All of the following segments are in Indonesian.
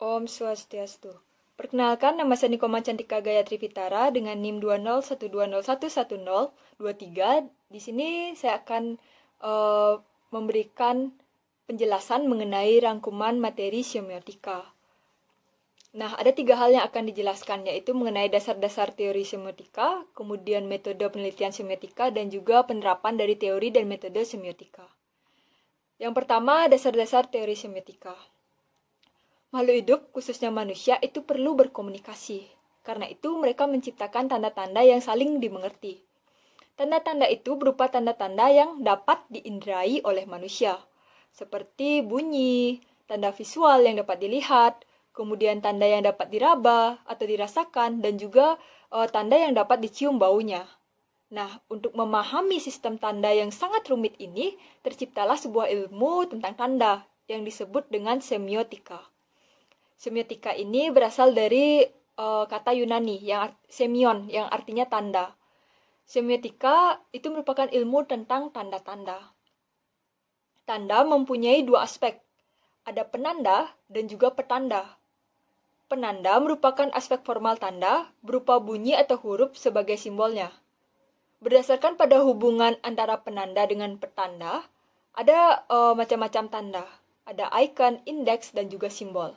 Om Swastiastu. Perkenalkan, nama saya Nikoma Cantika Gayatri Fitara dengan NIM 2012011023. Di sini saya akan memberikan penjelasan mengenai rangkuman materi semiotika. Nah, ada 3 hal yang akan dijelaskan, yaitu mengenai dasar-dasar teori semiotika, kemudian metode penelitian semiotika, dan juga penerapan dari teori dan metode semiotika. Yang pertama, dasar-dasar teori semiotika. Makhluk hidup, khususnya manusia, itu perlu berkomunikasi. Karena itu, mereka menciptakan tanda-tanda yang saling dimengerti. Tanda-tanda itu berupa tanda-tanda yang dapat diinderai oleh manusia, seperti bunyi, tanda visual yang dapat dilihat, kemudian tanda yang dapat diraba atau dirasakan, dan juga tanda yang dapat dicium baunya. Nah, untuk memahami sistem tanda yang sangat rumit ini, terciptalah sebuah ilmu tentang tanda yang disebut dengan semiotika. Semiotika ini berasal dari kata Yunani, semion, yang artinya tanda. Semiotika itu merupakan ilmu tentang tanda-tanda. Tanda mempunyai 2 aspek, ada penanda dan juga petanda. Penanda merupakan aspek formal tanda, berupa bunyi atau huruf sebagai simbolnya. Berdasarkan pada hubungan antara penanda dengan petanda, ada macam-macam tanda. Ada icon, indeks, dan juga simbol.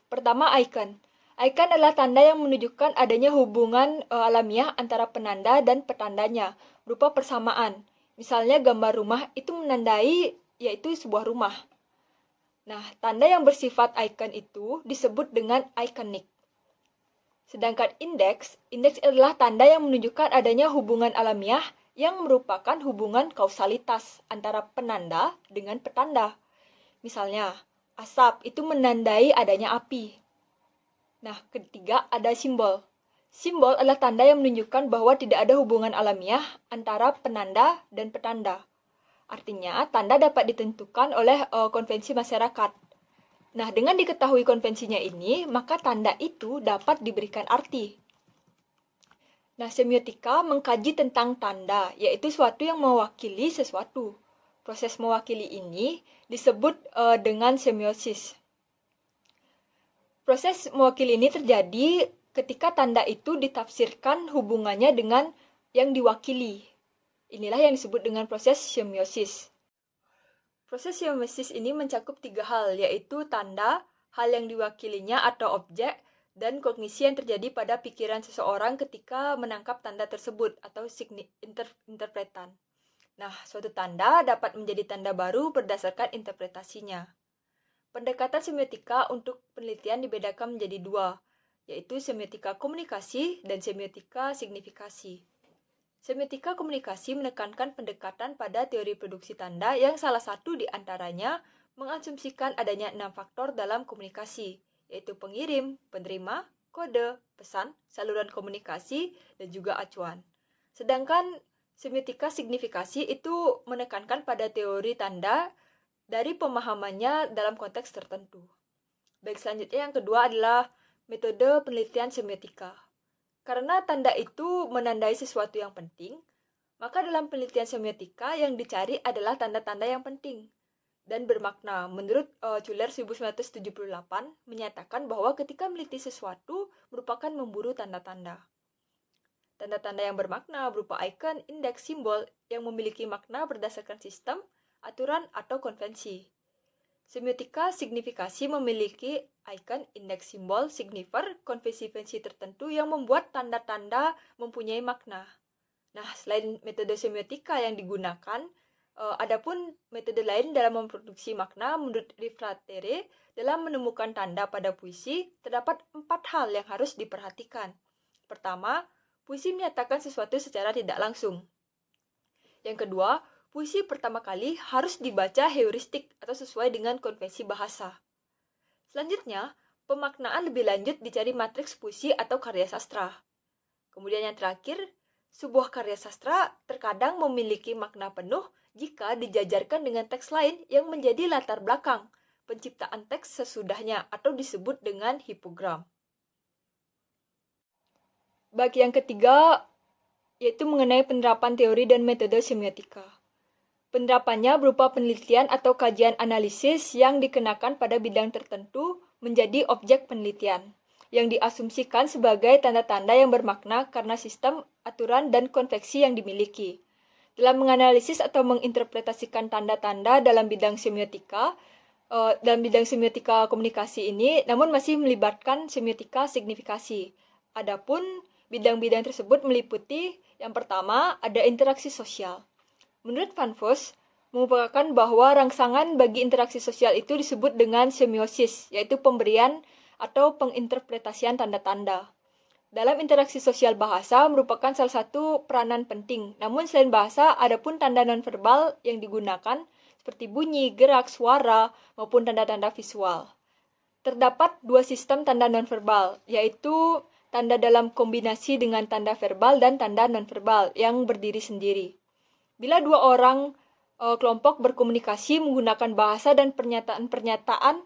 Pertama, icon. Icon adalah tanda yang menunjukkan adanya hubungan alamiah antara penanda dan petandanya, berupa persamaan. Misalnya gambar rumah itu menandai yaitu sebuah rumah. Nah, tanda yang bersifat icon itu disebut dengan ikonik. Sedangkan indeks adalah tanda yang menunjukkan adanya hubungan alamiah yang merupakan hubungan kausalitas antara penanda dengan petanda. Misalnya, asap itu menandai adanya api. Nah, ketiga ada simbol. Simbol adalah tanda yang menunjukkan bahwa tidak ada hubungan alamiah antara penanda dan petanda. Artinya, tanda dapat ditentukan oleh konvensi masyarakat. Nah, dengan diketahui konvensinya ini, maka tanda itu dapat diberikan arti. Nah, semiotika mengkaji tentang tanda, yaitu suatu yang mewakili sesuatu. Proses mewakili ini disebut dengan semiosis. Proses mewakili ini terjadi ketika tanda itu ditafsirkan hubungannya dengan yang diwakili. Inilah yang disebut dengan proses semiosis. Proses semiosis ini mencakup 3 hal, yaitu tanda, hal yang diwakilinya atau objek, dan kognisi yang terjadi pada pikiran seseorang ketika menangkap tanda tersebut atau interpretan. Nah, suatu tanda dapat menjadi tanda baru berdasarkan interpretasinya. Pendekatan semiotika untuk penelitian dibedakan menjadi 2, yaitu semiotika komunikasi dan semiotika signifikasi. Semiotika komunikasi menekankan pendekatan pada teori produksi tanda yang salah satu di antaranya mengasumsikan adanya 6 faktor dalam komunikasi, yaitu pengirim, penerima, kode, pesan, saluran komunikasi, dan juga acuan. Sedangkan semiotika signifikasi itu menekankan pada teori tanda dari pemahamannya dalam konteks tertentu. Baik, selanjutnya yang kedua adalah metode penelitian semiotika. Karena tanda itu menandai sesuatu yang penting, maka dalam penelitian semiotika yang dicari adalah tanda-tanda yang penting dan bermakna. Menurut Culler 1978 menyatakan bahwa ketika meliti sesuatu merupakan memburu tanda-tanda. Tanda-tanda yang bermakna berupa icon, indeks, simbol yang memiliki makna berdasarkan sistem, aturan, atau konvensi. Semiotika signifikasi memiliki icon, indeks, simbol, signifier, konvensi-konvensi tertentu yang membuat tanda-tanda mempunyai makna. Nah, selain metode semiotika yang digunakan, adapun metode lain dalam memproduksi makna menurut Rifratere dalam menemukan tanda pada puisi, terdapat 4 hal yang harus diperhatikan. Pertama, puisi menyatakan sesuatu secara tidak langsung. Yang kedua, puisi pertama kali harus dibaca heuristik atau sesuai dengan konvensi bahasa. Selanjutnya, pemaknaan lebih lanjut dicari matriks puisi atau karya sastra. Kemudian yang terakhir, sebuah karya sastra terkadang memiliki makna penuh jika dijajarkan dengan teks lain yang menjadi latar belakang penciptaan teks sesudahnya atau disebut dengan hipogram. Bagi yang ketiga, yaitu mengenai penerapan teori dan metode semiotika. Penerapannya berupa penelitian atau kajian analisis yang dikenakan pada bidang tertentu menjadi objek penelitian, yang diasumsikan sebagai tanda-tanda yang bermakna karena sistem, aturan, dan konveksi yang dimiliki. Dalam menganalisis atau menginterpretasikan tanda-tanda dalam bidang semiotika komunikasi ini, namun masih melibatkan semiotika signifikasi. Adapun bidang-bidang tersebut meliputi yang pertama ada interaksi sosial. Menurut Van Voss, mengupayakan bahwa rangsangan bagi interaksi sosial itu disebut dengan semiosis, yaitu pemberian atau penginterpretasian tanda-tanda. Dalam interaksi sosial bahasa merupakan salah satu peranan penting. Namun selain bahasa, ada pun tanda nonverbal yang digunakan seperti bunyi, gerak, suara, maupun tanda-tanda visual. Terdapat dua sistem tanda nonverbal, yaitu tanda dalam kombinasi dengan tanda verbal dan tanda nonverbal yang berdiri sendiri. Bila dua orang kelompok berkomunikasi menggunakan bahasa dan pernyataan-pernyataan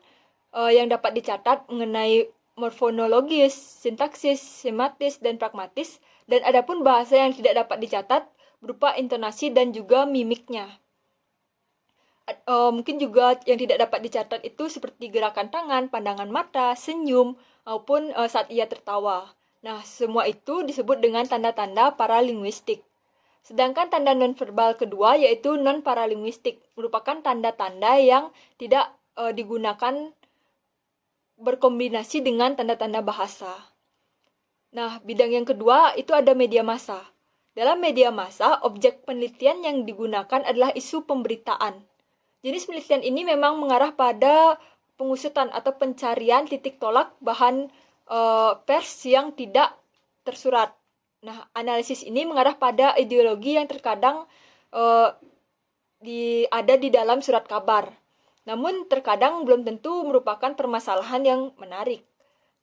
yang dapat dicatat mengenai morfonologis, sintaksis, sematis, dan pragmatis, dan adapun bahasa yang tidak dapat dicatat berupa intonasi dan juga mimiknya. Mungkin juga yang tidak dapat dicatat itu seperti gerakan tangan, pandangan mata, senyum, maupun saat ia tertawa. Nah, semua itu disebut dengan tanda-tanda paralinguistik. Sedangkan tanda nonverbal kedua yaitu non-paralinguistik, merupakan tanda-tanda yang tidak digunakan berkombinasi dengan tanda-tanda bahasa. Nah, bidang yang kedua itu ada media massa. Dalam media massa, objek penelitian yang digunakan adalah isu pemberitaan. Jenis penelitian ini memang mengarah pada pengusutan atau pencarian titik tolak bahan pers yang tidak tersurat. Nah, analisis ini mengarah pada ideologi yang terkadang ada di dalam surat kabar. Namun terkadang belum tentu merupakan permasalahan yang menarik.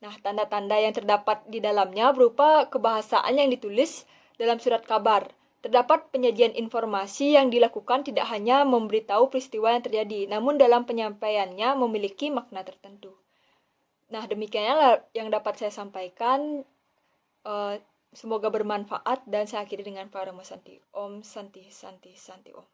Nah, tanda-tanda yang terdapat di dalamnya berupa kebahasaan yang ditulis dalam surat kabar. Terdapat penyajian informasi yang dilakukan tidak hanya memberitahu peristiwa yang terjadi, namun dalam penyampaiannya memiliki makna tertentu. Nah, demikianlah yang dapat saya sampaikan. Semoga bermanfaat dan saya akhiri dengan Paramosanti. Om Santi Santi Santi Om.